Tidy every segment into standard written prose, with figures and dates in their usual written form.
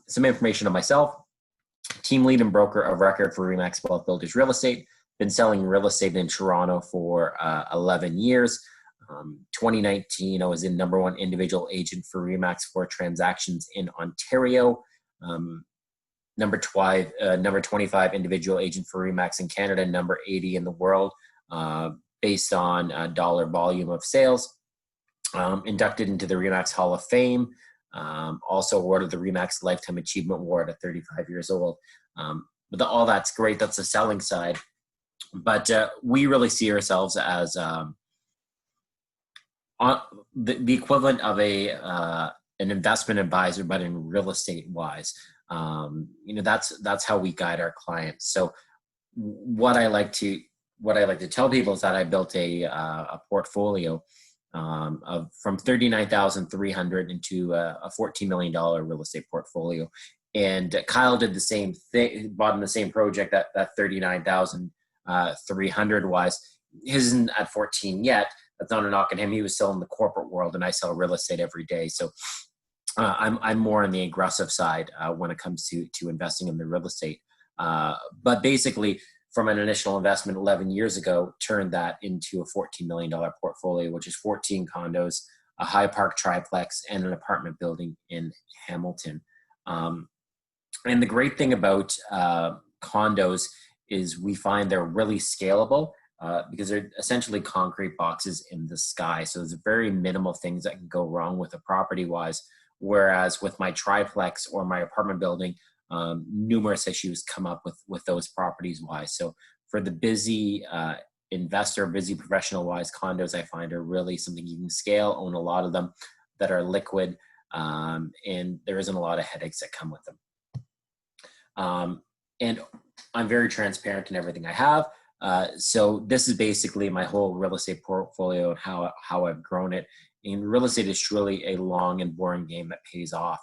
Some information on myself. Team lead and broker of record for Remax Wealth Builders Real Estate. Been selling real estate in Toronto for 11 years. 2019, I was the number one individual agent for Remax for transactions in Ontario. Number 25 individual agent for Remax in Canada, number 80 in the world, based on dollar volume of sales. Inducted into the Remax Hall of Fame. Also awarded the Remax Lifetime Achievement Award at 35 years old. But all that's great. That's the selling side. But we really see ourselves as the equivalent of an investment advisor, but in real estate wise. That's how we guide our clients. So what I like to tell people is that I built a portfolio from $39,300 into a $14 million real estate portfolio. And Kyle did the same thing, bought in the same project that $39,300 was. His isn't at 14 yet. That's not a knock on him. He was still in the corporate world, and I sell real estate every day. So I'm more on the aggressive side when it comes to investing in the real estate. But basically, from an initial investment 11 years ago, turned that into a $14 million portfolio, which is 14 condos, a high park triplex, and an apartment building in Hamilton. And the great thing about condos is we find they're really scalable because they're essentially concrete boxes in the sky. So there's very minimal things that can go wrong with a property-wise. Whereas with my triplex or my apartment building, numerous issues come up with those properties wise. So for the busy investor, busy professional wise, condos I find are really something you can scale, own a lot of them that are liquid, and there isn't a lot of headaches that come with them. And I'm very transparent in everything I have. So this is basically my whole real estate portfolio and how I've grown it. And real estate is truly a long and boring game that pays off.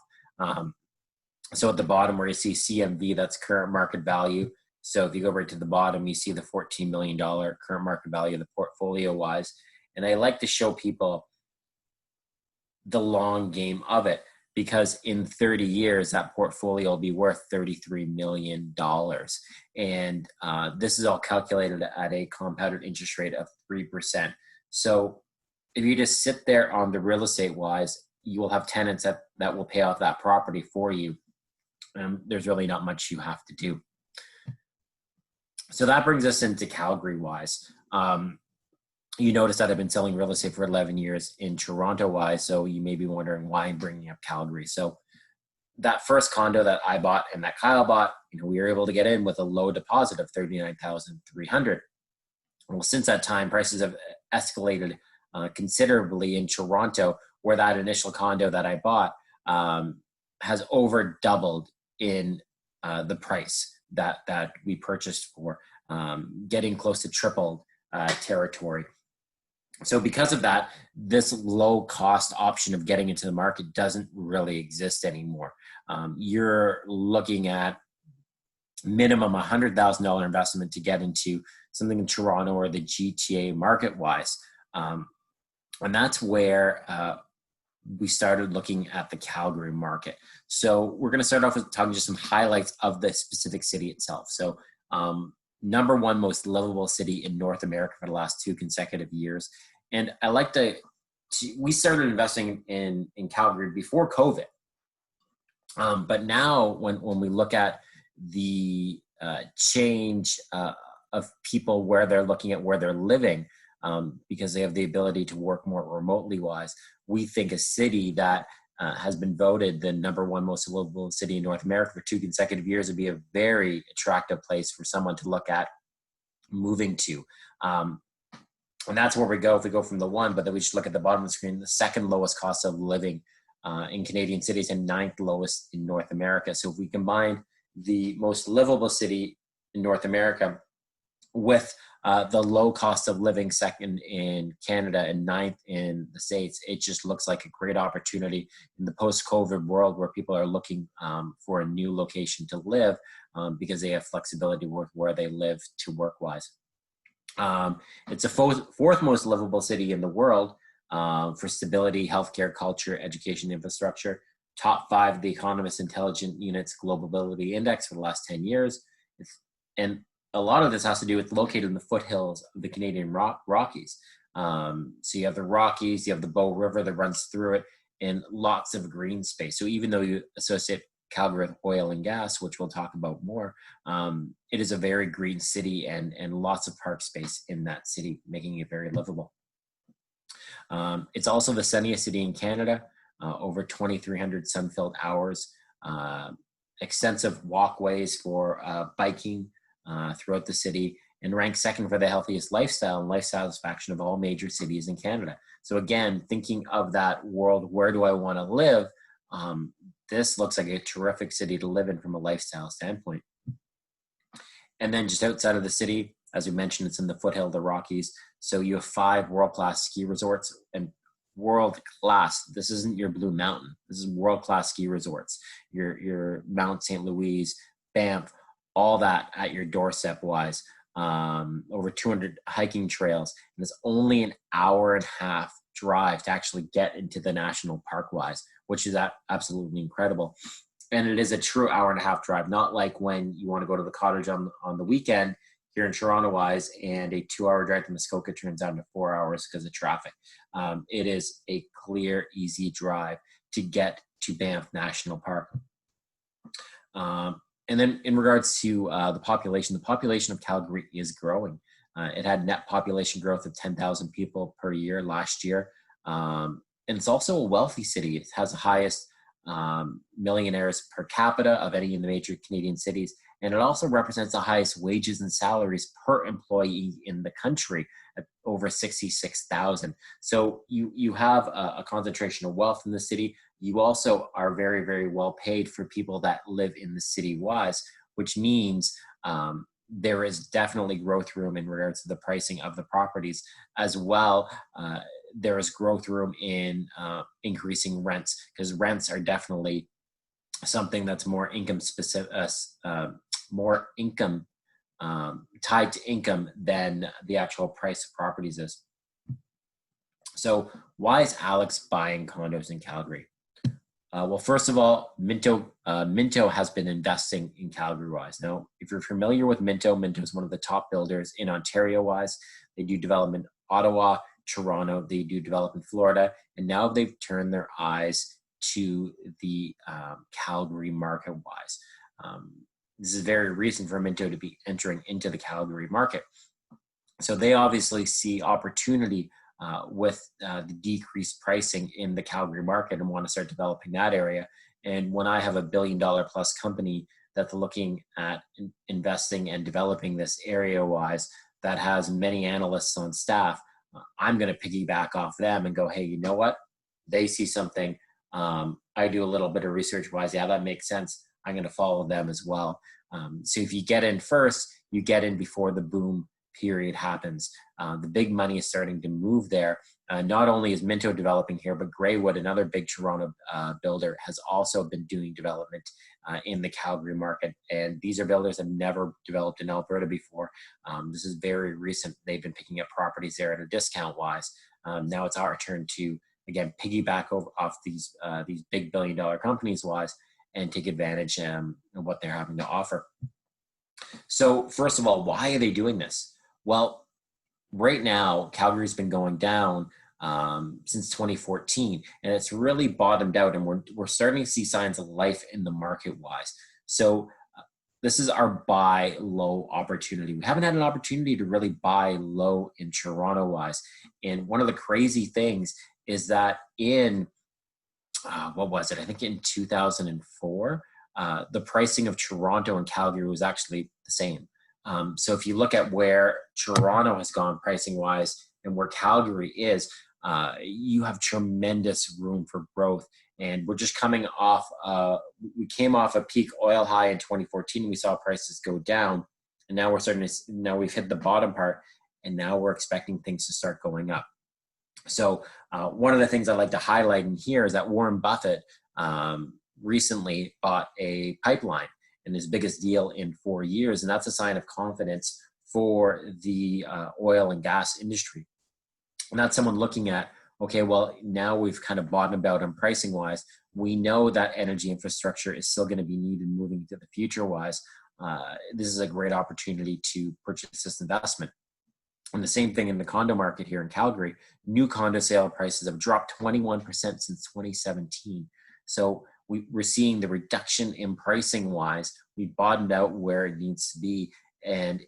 So at the bottom where you see CMV, that's current market value. So if you go right to the bottom, you see the $14 million current market value of the portfolio wise. And I like to show people the long game of it, because in 30 years, that portfolio will be worth $33 million. And this is all calculated at a compounded interest rate of 3%. So if you just sit there on the real estate wise, you will have tenants that will pay off that property for you. There's really not much you have to do. So that brings us into Calgary wise. You notice that I've been selling real estate for 11 years in Toronto wise. So you may be wondering why I'm bringing up Calgary. So that first condo that I bought and that Kyle bought, we were able to get in with a low deposit of $39,300. Well, since that time, prices have escalated considerably in Toronto, where that initial condo that I bought has over doubled in the price that we purchased for, getting close to tripled territory. So because of that, this low cost option of getting into the market doesn't really exist anymore. You're looking at minimum $100,000 investment to get into something in Toronto or the GTA market wise. And that's where we started looking at the Calgary market. So we're going to start off with talking just some highlights of the specific city itself. So number one most livable city in North America for the last 2 consecutive years. And I like we started investing in Calgary before COVID. But now when we look at the change of people, where they're looking at where they're living, because they have the ability to work more remotely wise, we think a city that has been voted the number one most livable city in North America for 2 consecutive years would be a very attractive place for someone to look at moving to. And that's where we go if we go from the one, but then we just look at the bottom of the screen, the second lowest cost of living in Canadian cities and 9th lowest in North America. So if we combine the most livable city in North America with the low cost of living second in Canada and 9th in the States, it just looks like a great opportunity in the post-COVID world where people are looking for a new location to live because they have flexibility with where they live to work-wise. It's the fourth most livable city in the world for stability, healthcare, culture, education, infrastructure. top 5 of the Economist Intelligent Unit's Global Mobility Index for the last 10 years. And a lot of this has to do with located in the foothills of the Canadian Rockies. So you have the Rockies, you have the Bow River that runs through it, and lots of green space. So even though you associate Calgary with oil and gas, which we'll talk about more, it is a very green city and lots of park space in that city, making it very livable. It's also the sunniest city in Canada, over 2,300 sun-filled hours, extensive walkways for biking throughout the city, and ranks second for the healthiest lifestyle and life satisfaction of all major cities in Canada. So again, thinking of that world, where do I want to live? This looks like a terrific city to live in from a lifestyle standpoint. And then just outside of the city, as we mentioned, it's in the foothill of the Rockies. So you have 5 world-class ski resorts, and world-class, this isn't your Blue Mountain. This is world-class ski resorts. Your Mount St. Louis, Banff, all that at your doorstep wise. Over 200 hiking trails, and it's only an hour and a half drive to actually get into the national park wise, which is absolutely incredible. And it is a true hour and a half drive, not like when you want to go to the cottage on the weekend here in Toronto wise, and a 2-hour drive to Muskoka turns down to 4 hours because of traffic. It is a clear, easy drive to get to Banff National Park. And then in regards to the population of Calgary is growing. It had net population growth of 10,000 people per year last year. And it's also a wealthy city. It has the highest millionaires per capita of any of the major Canadian cities. And it also represents the highest wages and salaries per employee in the country at over 66,000. So you have a concentration of wealth in the city. You also are very, very well paid for people that live in the city wise, which means there is definitely growth room in regards to the pricing of the properties as well. There is growth room in increasing rents, because rents are definitely something that's more income specific, more income tied to income than the actual price of properties is. So why is Alex buying condos in Calgary? Well, first of all, Minto has been investing in Calgary-wise. Now, if you're familiar with Minto is one of the top builders in Ontario-wise. They do development in Ottawa, Toronto, they do development in Florida, and now they've turned their eyes to the Calgary market-wise. This is very recent for Minto to be entering into the Calgary market. So they obviously see opportunity with the decreased pricing in the Calgary market and want to start developing that area. And when I have $1 billion plus company that's looking at investing and developing this area wise, that has many analysts on staff, I'm going to piggyback off them and go, hey, you know what? They see something. I do a little bit of research wise. Yeah, that makes sense. I'm going to follow them as well. So if you get in first, you get in before the boom period happens. The big money is starting to move there. Not only is Minto developing here, but Greywood, another big Toronto builder, has also been doing development in the Calgary market. And these are builders that have never developed in Alberta before. This is very recent. They've been picking up properties there at a discount wise. Now it's our turn to, again, piggyback off these big $1 billion companies wise and take advantage of what they're having to offer. So first of all, why are they doing this? Well, right now, Calgary's been going down since 2014, and it's really bottomed out, and we're starting to see signs of life in the market-wise. So this is our buy low opportunity. We haven't had an opportunity to really buy low in Toronto-wise. And one of the crazy things is that in, what was it? I think in 2004, the pricing of Toronto and Calgary was actually the same. So if you look at where Toronto has gone pricing wise and where Calgary is, you have tremendous room for growth. And we're just coming off, we came off a peak oil high in 2014. We saw prices go down, and now now we've hit the bottom part, and now we're expecting things to start going up. So one of the things I like to highlight in here is that Warren Buffett recently bought a pipeline, and his biggest deal in 4 years. And that's a sign of confidence for the oil and gas industry. And that's someone looking at, okay, well, now we've kind of bottomed out on pricing wise. We know that energy infrastructure is still going to be needed moving into the future wise. This is a great opportunity to purchase this investment. And the same thing in the condo market here in Calgary. New condo sale prices have dropped 21% since 2017. So we're seeing the reduction in pricing wise. We bottomed out where it needs to be. And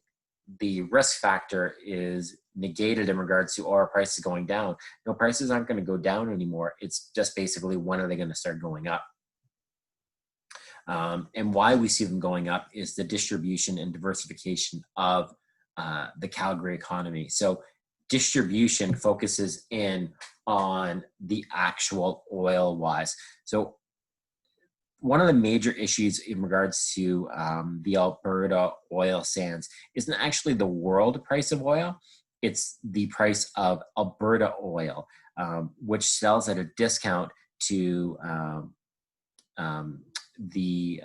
the risk factor is negated in regards to our prices going down. No, prices aren't going to go down anymore. It's just basically when are they going to start going up? And why we see them going up is the distribution and diversification of the Calgary economy. So distribution focuses in on the actual oil wise. So one of the major issues in regards to the Alberta oil sands isn't actually the world price of oil. It's the price of Alberta oil, which sells at a discount to the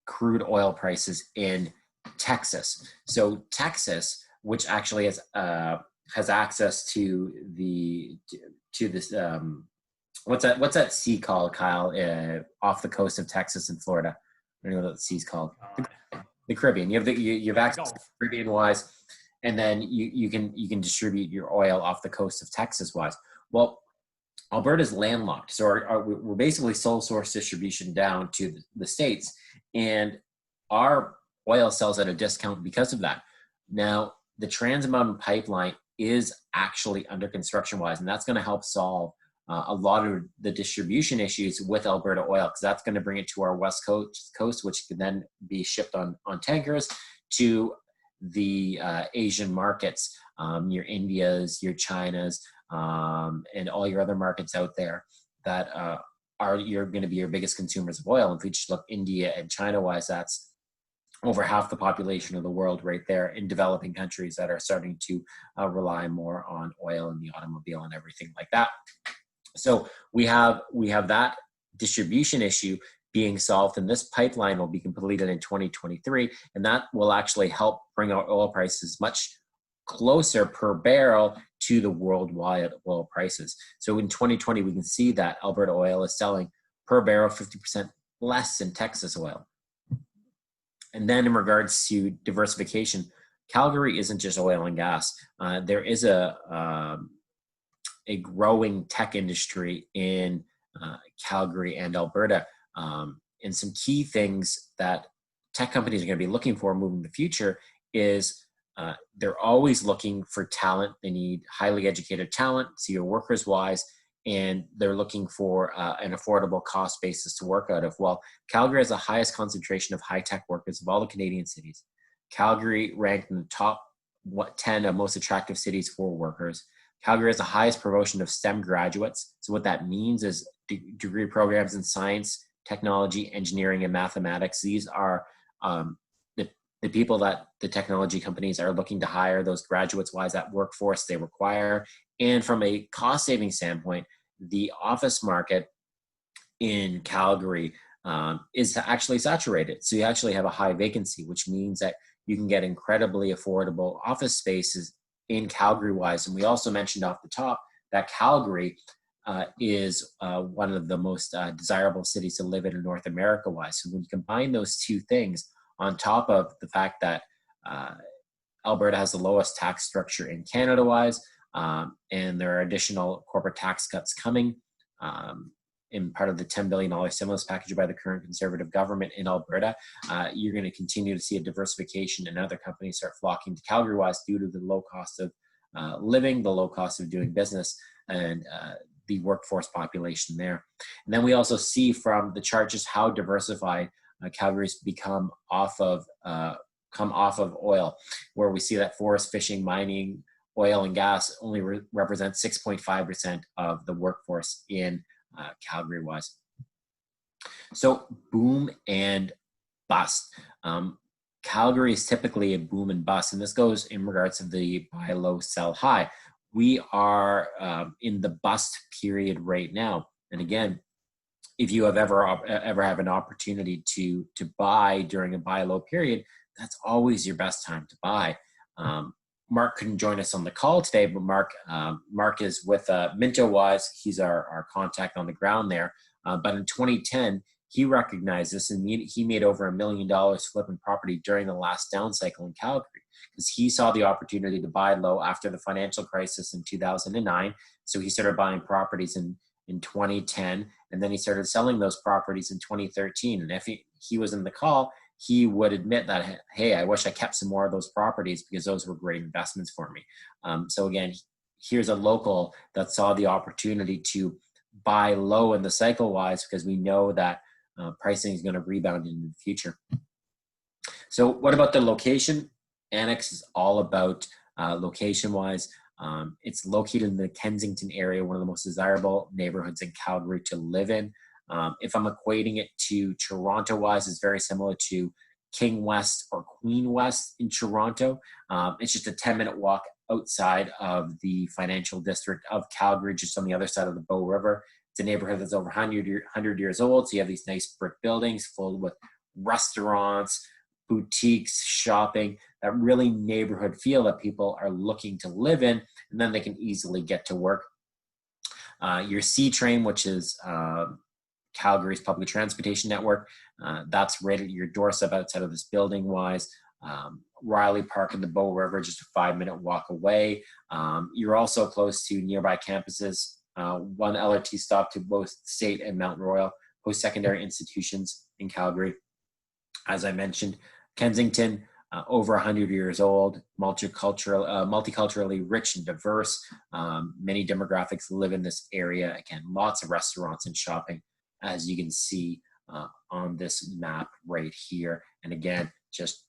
crude oil prices in Texas. So Texas, which actually has access to this what's that sea called, Kyle? Off the coast of Texas and Florida. I don't know what that sea's called. The Caribbean. You have access to Caribbean wise, and then you can distribute your oil off the coast of Texas wise. Well, Alberta's landlocked, so we're basically sole source distribution down to the states, and our oil sells at a discount because of that. Now, the Trans Mountain Pipeline is actually under construction wise, and that's going to help solve a lot of the distribution issues with Alberta oil, because that's going to bring it to our west coast, which can then be shipped on tankers to the Asian markets, your Indias, your Chinas, and all your other markets out there that you're going to be your biggest consumers of oil. If we just look India and China wise, that's over half the population of the world right there in developing countries that are starting to rely more on oil and the automobile and everything like that. So we have that distribution issue being solved, and this pipeline will be completed in 2023, and that will actually help bring our oil prices much closer per barrel to the worldwide oil prices. So in 2020, we can see that Alberta oil is selling per barrel 50% less than Texas oil. And then in regards to diversification, Calgary isn't just oil and gas. There is a growing tech industry in Calgary and Alberta. And some key things that tech companies are going to be looking for moving in the future is they're always looking for talent. They need highly educated talent, so your workers wise, and they're looking for an affordable cost basis to work out of. Well, Calgary has the highest concentration of high-tech workers of all the Canadian cities. Calgary ranked in the top 10 of most attractive cities for workers. Calgary has the highest proportion of STEM graduates. So what that means is degree programs in science, technology, engineering, and mathematics. These are the people that the technology companies are looking to hire, those graduates wise, that workforce they require. And from a cost saving standpoint, the office market in Calgary is actually saturated. So you actually have a high vacancy, which means that you can get incredibly affordable office spaces in Calgary wise. And we also mentioned off the top that Calgary is one of the most desirable cities to live in North America wise. So when you combine those two things, on top of the fact that Alberta has the lowest tax structure in Canada wise, and there are additional corporate tax cuts coming in part of the $10 billion stimulus package by the current Conservative government in Alberta, you're going to continue to see a diversification, and other companies start flocking to Calgary wise due to the low cost of living, the low cost of doing business, and the workforce population there. And then we also see from the chart just how diversified Calgary's come off of oil, where we see that forest, fishing, mining, oil, and gas only represent 6.5% of the workforce in Calgary wise. So boom and bust. Calgary is typically a boom and bust, and this goes in regards to the buy low, sell high. We are in the bust period right now, and again, if you have ever have an opportunity to buy during a buy low period, that's always your best time to buy. Mark couldn't join us on the call today, but Mark is with Minto Wise. He's our contact on the ground there. But in 2010, he recognized this, and he made over $1 million flipping property during the last down cycle in Calgary, because he saw the opportunity to buy low after the financial crisis in 2009. So he started buying properties in 2010, and then he started selling those properties in 2013. And if he was in the call, he would admit that, hey, I wish I kept some more of those properties because those were great investments for me. So again, here's a local that saw the opportunity to buy low in the cycle wise, because we know that pricing is going to rebound in the future. So what about the location? Annex is all about location wise. It's located in the Kensington area, one of the most desirable neighborhoods in Calgary to live in. If I'm equating it to Toronto wise, it's very similar to King West or Queen West in Toronto. It's just a 10-minute walk outside of the financial district of Calgary, just on the other side of the Bow River. It's a neighborhood that's over 100 years old. So you have these nice brick buildings full with restaurants, boutiques, shopping, that really neighborhood feel that people are looking to live in, and then they can easily get to work. Your C train, which is Calgary's public transportation network, that's right at your doorstep outside of this building wise. Riley Park in the Bow River, just a 5-minute walk away. You're also close to nearby campuses, one LRT stop to both State and Mount Royal post-secondary institutions in Calgary. As I mentioned, Kensington, over 100 years old, multiculturally rich and diverse. Many demographics live in this area. Again, lots of restaurants and shopping, as you can see on this map right here. And again, just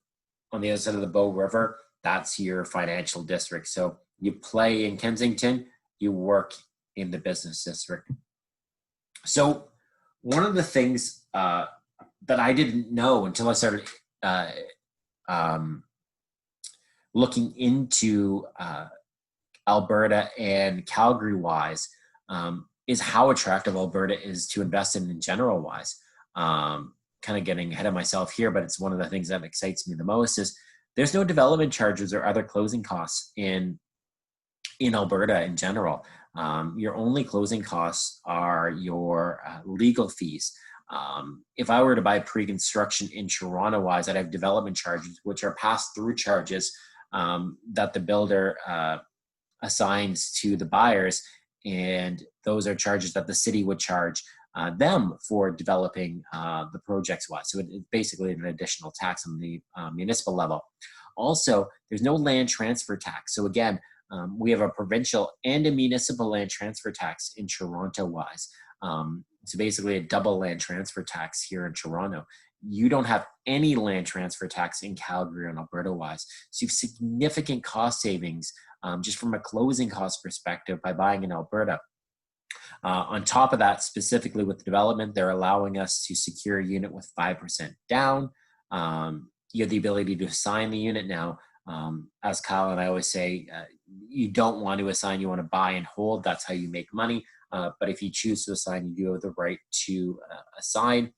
on the other side of the Bow River, that's your financial district. So you play in Kensington, you work in the business district. So one of the things that I didn't know until I started looking into Alberta and Calgary wise is how attractive Alberta is to invest in general wise. Kind of getting ahead of myself here, but it's one of the things that excites me the most is there's no development charges or other closing costs in Alberta in general. Your only closing costs are your legal fees. If I were to buy pre-construction in Toronto wise, I'd have development charges, which are pass-through charges that the builder assigns to the buyers. And those are charges that the city would charge them for developing the projects wise. So it's basically an additional tax on the municipal level. Also, there's no land transfer tax. So again, we have a provincial and a municipal land transfer tax in Toronto wise. So basically a double land transfer tax here in Toronto. You don't have any land transfer tax in Calgary and Alberta wise. So you have significant cost savings just from a closing cost perspective by buying in Alberta. On top of that, specifically with the development, they're allowing us to secure a unit with 5% down. You have the ability to assign the unit now. As Kyle and I always say, you don't want to assign, you want to buy and hold. That's how you make money. But if you choose to assign, you do have the right to assign.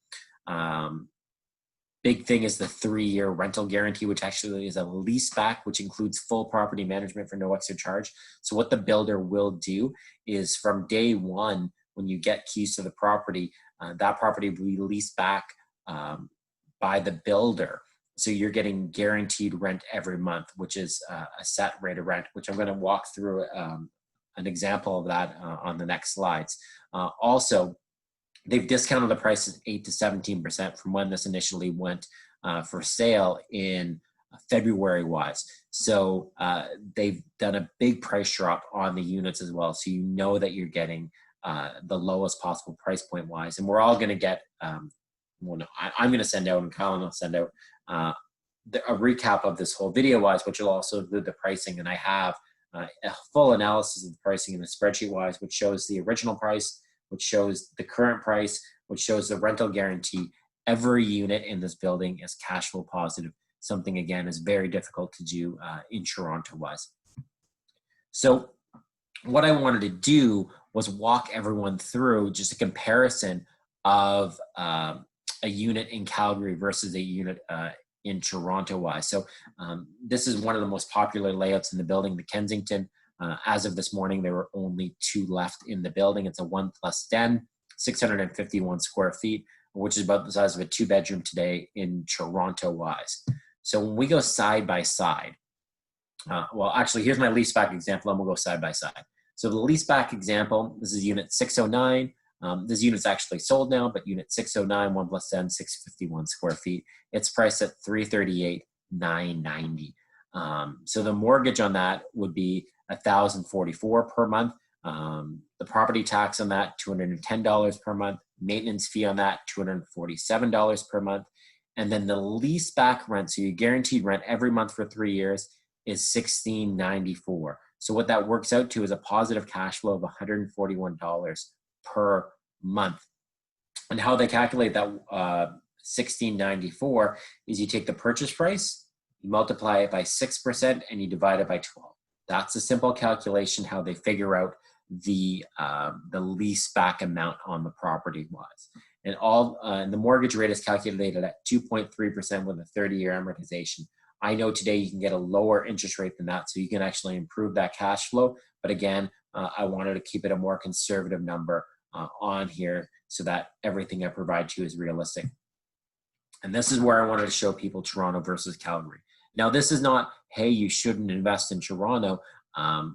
Big thing is the 3-year rental guarantee, which actually is a lease back, which includes full property management for no extra charge. So what the builder will do is from day one, when you get keys to the property, that property will be leased back by the builder. So you're getting guaranteed rent every month, which is a set rate of rent, which I'm going to walk through an example of that on the next slides. Also, they've discounted the prices 8 to 17% from when this initially went for sale in February wise. So they've done a big price drop on the units as well. So you know that you're getting the lowest possible price point wise. And we're all going to get, I'm going to send out, and Colin will send out a recap of this whole video wise, which will also include the pricing. And I have a full analysis of the pricing in the spreadsheet wise, which shows the original price, which shows the current price, which shows the rental guarantee. Every unit in this building is cash flow positive. Something, again, is very difficult to do in Toronto wise. So what I wanted to do was walk everyone through just a comparison of a unit in Calgary versus a unit in Toronto-wise. So this is one of the most popular layouts in the building, the Kensington. As of this morning, there were only 2 left in the building. It's a 1+ den, 651 square feet, which is about the size of a 2-bedroom today in Toronto-wise. So when we go side by side, well, actually, here's my leaseback example, and we'll go side by side. So the leaseback example, this is unit 609. This unit's actually sold now, but unit 609, 1+ den, 651 square feet. It's priced at $338,990. So the mortgage on that would be $1,044 per month. The property tax on that, $210 per month. Maintenance fee on that, $247 per month. And then the lease back rent, so your guaranteed rent every month for 3 years, is $1,694. So what that works out to is a positive cash flow of $141 per month. And how they calculate that $1,694 is you take the purchase price, you multiply it by 6%, and you divide it by 12. That's a simple calculation how they figure out the lease back amount on the property wise. And the mortgage rate is calculated at 2.3% with a 30-year amortization. I know today you can get a lower interest rate than that, so you can actually improve that cash flow. But again, I wanted to keep it a more conservative number on here so that everything I provide to you is realistic. And this is where I wanted to show people Toronto versus Calgary. Now, this is not, hey, you shouldn't invest in Toronto.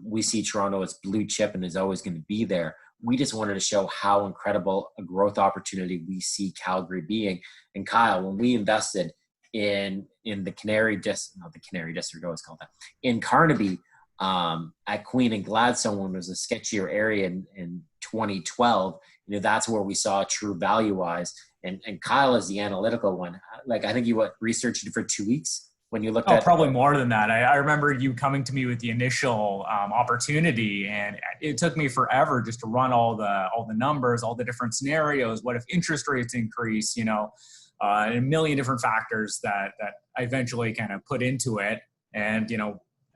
We see Toronto as blue chip and is always going to be there. We just wanted to show how incredible a growth opportunity we see Calgary being. And Kyle, when we invested in the Canary District, not the Canary District, I always call that, in Carnaby at Queen and Gladstone, when it was a sketchier area in 2012, that's where we saw true value-wise. And Kyle is the analytical one. Like, I think you researched it for 2 weeks when you looked at probably more than that. I remember you coming to me with the initial opportunity, and it took me forever just to run all the numbers, all the different scenarios. What if interest rates increase? And a million different factors that I eventually kind of put into it, and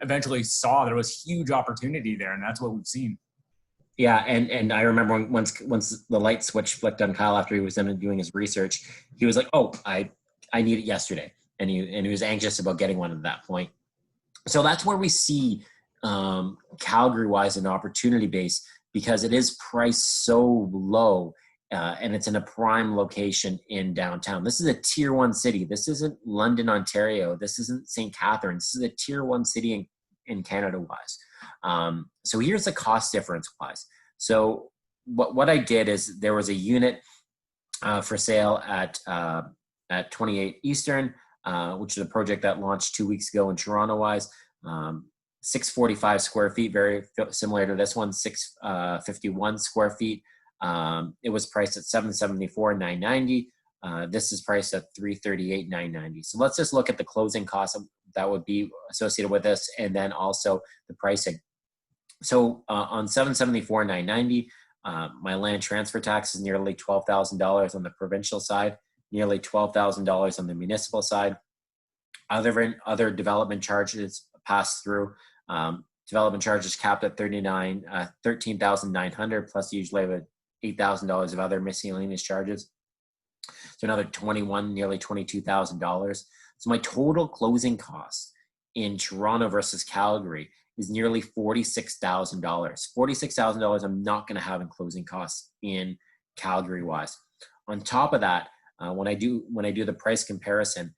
eventually saw there was huge opportunity there, and that's what we've seen. Yeah, and I remember once the light switch flicked on Kyle after he was done doing his research, he was like, "Oh, I need it yesterday," and he was anxious about getting one at that point. So that's where we see Calgary-wise an opportunity base, because it is priced so low, and it's in a prime location in downtown. This is a tier 1 city. This isn't London, Ontario. This isn't St. Catharines. This is a tier 1 city in Canada-wise. So here's the cost difference-wise. So what I did is there was a unit for sale at 28 Eastern, which is a project that launched 2 weeks ago in Toronto-wise. 645 square feet, very similar to this one, 651 square feet. It was priced at $774,990. This is priced at $338,990. So let's just look at the closing costs that would be associated with this, and then also the pricing. So on $774,990, my land transfer tax is nearly $12,000 on the provincial side, nearly $12,000 on the municipal side. Other development charges pass through. Development charges capped at $13,900, plus usually have $8,000 of other miscellaneous charges. So another nearly $22,000. So my total closing cost in Toronto versus Calgary is nearly $46,000. $46,000 I'm not going to have in closing costs in Calgary-wise. On top of that, when I do the price comparison,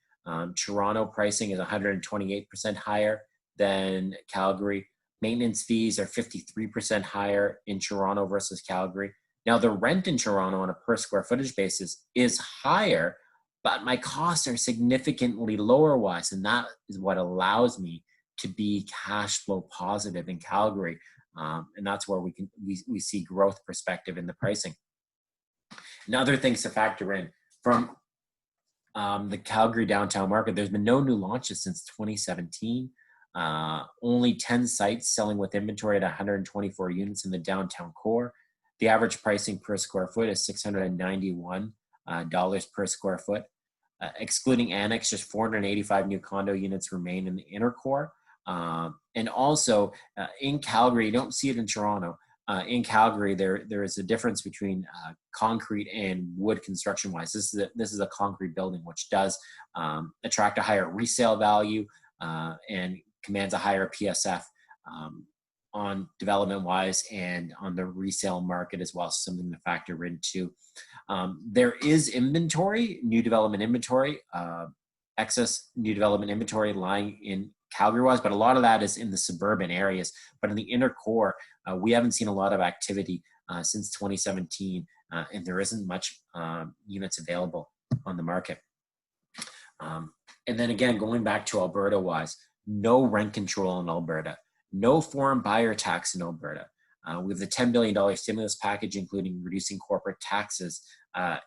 Toronto pricing is 128% higher than Calgary. Maintenance fees are 53% higher in Toronto versus Calgary. Now, the rent in Toronto on a per square footage basis is higher, but my costs are significantly lower wise, and that is what allows me to be cash flow positive in Calgary, and that's where we see growth perspective in the pricing. And other things to factor in from the Calgary downtown market, there's been no new launches since 2017. Only 10 sites selling with inventory at 124 units in the downtown core. The average pricing per square foot is $691 per square foot. Excluding Annex, just 485 new condo units remain in the inner core. And also in Calgary, you don't see it in Toronto, in Calgary, there is a difference between concrete and wood construction wise. This is a concrete building, which does attract a higher resale value and commands a higher PSF on development wise and on the resale market as well. Something to factor into. There is inventory, new development inventory, excess new development inventory lying in Calgary wise, but a lot of that is in the suburban areas. But in the inner core, we haven't seen a lot of activity since 2017, and there isn't much units available on the market. And then again, going back to Alberta wise, no rent control in Alberta, no foreign buyer tax in Alberta. We have the $10 billion stimulus package, including reducing corporate taxes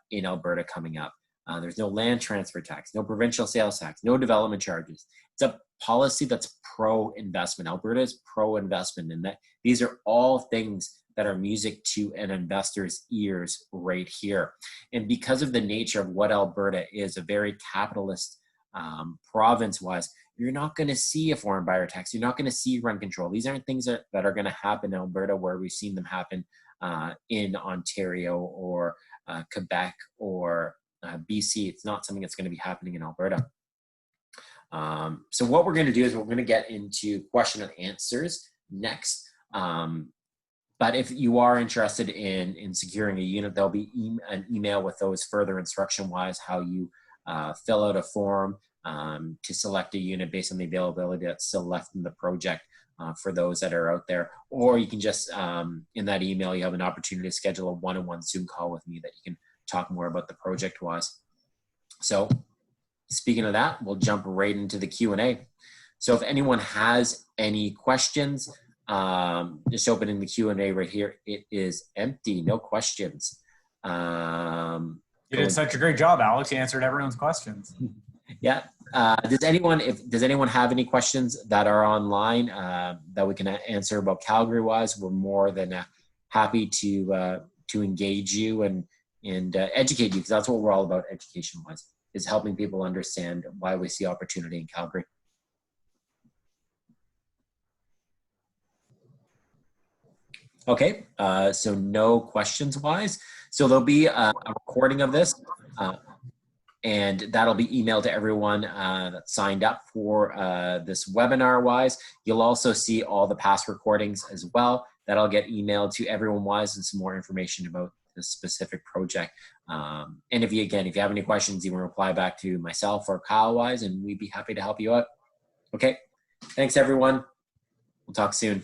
in Alberta coming up. There's no land transfer tax, no provincial sales tax, no development charges. It's a policy that's pro-investment. Alberta is pro-investment, and that these are all things that are music to an investor's ears right here. And because of the nature of what Alberta is, a very capitalist province-wise, you're not going to see a foreign buyer tax. You're not going to see rent control. These aren't things that are going to happen in Alberta where we've seen them happen in Ontario or Quebec or BC. It's not something that's going to be happening in Alberta. So what we're going to do is we're going to get into question and answers next. But if you are interested in securing a unit, there'll be an email with those further instruction-wise, how you fill out a form to select a unit based on the availability that's still left in the project for those that are out there. Or you can just, in that email, you have an opportunity to schedule a one-on-one Zoom call with me that you can talk more about the project-wise. So speaking of that, we'll jump right into the Q&A. So if anyone has any questions, just opening the Q&A right here. It is empty, no questions. You did such a great job, Alex. You answered everyone's questions. Yeah. Does anyone have any questions that are online that we can answer about Calgary wise? We're more than happy to engage you and educate you, because that's what we're all about education wise, is helping people understand why we see opportunity in Calgary. Okay, so no questions wise. So there'll be a recording of this and that'll be emailed to everyone that signed up for this webinar wise. You'll also see all the past recordings as well. That'll get emailed to everyone wise and some more information about the specific project. And if you have any questions, you can reply back to myself or Kyle wise, and we'd be happy to help you out. Okay, thanks everyone. We'll talk soon.